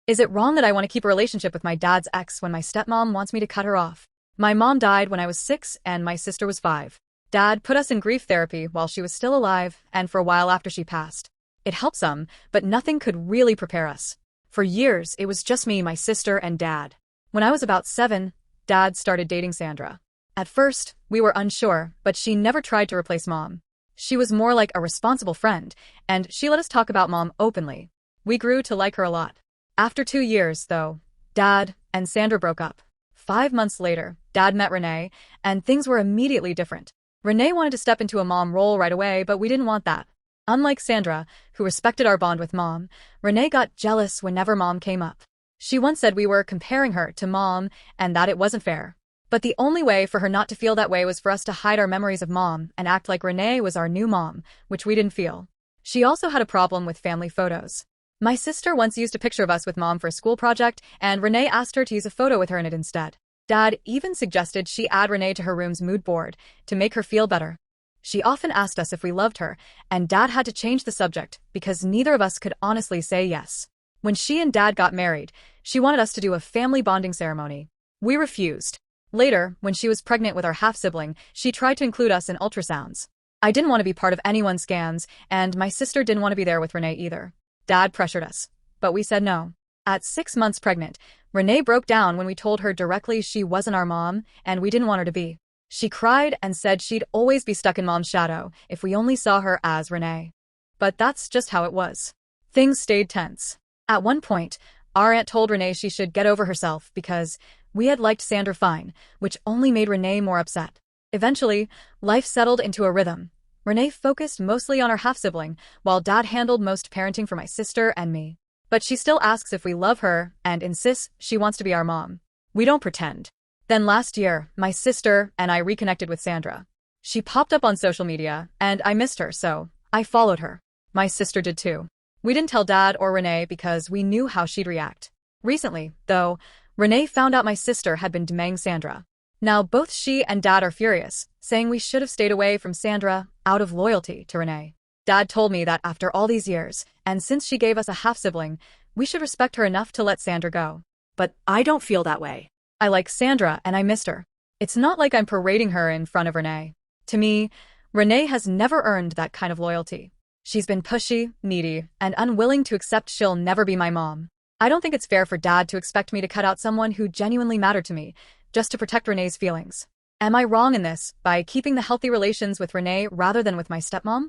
Is it wrong that I want to keep a relationship with my dad's ex when my stepmom wants me to cut her off? My mom died when I was 6 and my sister was 5. Dad put us in grief therapy while she was still alive and for a while after she passed. It helped some, but nothing could really prepare us. For years, it was just me, my sister, and Dad. When I was about 7, Dad started dating Sandra. At first, we were unsure, but she never tried to replace Mom. She was more like a responsible friend, and she let us talk about Mom openly. We grew to like her a lot. After 2 years, though, Dad and Sandra broke up. 5 months later, Dad met Renee, and things were immediately different. Renee wanted to step into a mom role right away, but we didn't want that. Unlike Sandra, who respected our bond with Mom, Renee got jealous whenever Mom came up. She once said we were comparing her to Mom and that it wasn't fair. But the only way for her not to feel that way was for us to hide our memories of Mom and act like Renee was our new mom, which we didn't feel. She also had a problem with family photos. My sister once used a picture of us with Mom for a school project, and Renee asked her to use a photo with her in it instead. Dad even suggested she add Renee to her room's mood board to make her feel better. She often asked us if we loved her, and Dad had to change the subject because neither of us could honestly say yes. When she and Dad got married, she wanted us to do a family bonding ceremony. We refused. Later, when she was pregnant with our half-sibling, she tried to include us in ultrasounds. I didn't want to be part of anyone's scans, and my sister didn't want to be there with Renee either. Dad pressured us, but we said no. At 6 months pregnant, Renee broke down when we told her directly she wasn't our mom, and we didn't want her to be. She cried and said she'd always be stuck in Mom's shadow if we only saw her as Renee. But that's just how it was. Things stayed tense. At one point, our aunt told Renee she should get over herself because we had liked Sandra fine, which only made Renee more upset. Eventually, life settled into a rhythm. Renee focused mostly on her half-sibling, while Dad handled most parenting for my sister and me. But she still asks if we love her and insists she wants to be our mom. We don't pretend. Then last year, my sister and I reconnected with Sandra. She popped up on social media, and I missed her, so I followed her. My sister did too. We didn't tell Dad or Renee because we knew how she'd react. Recently, though, Renee found out my sister had been DMing Sandra. Now both she and Dad are furious, saying we should have stayed away from Sandra out of loyalty to Renee. Dad told me that after all these years, and since she gave us a half-sibling, we should respect her enough to let Sandra go. But I don't feel that way. I like Sandra and I missed her. It's not like I'm parading her in front of Renee. To me, Renee has never earned that kind of loyalty. She's been pushy, needy, and unwilling to accept she'll never be my mom. I don't think it's fair for Dad to expect me to cut out someone who genuinely mattered to me, just to protect Renee's feelings. Am I wrong in this, by keeping the healthy relations with Renee rather than with my stepmom?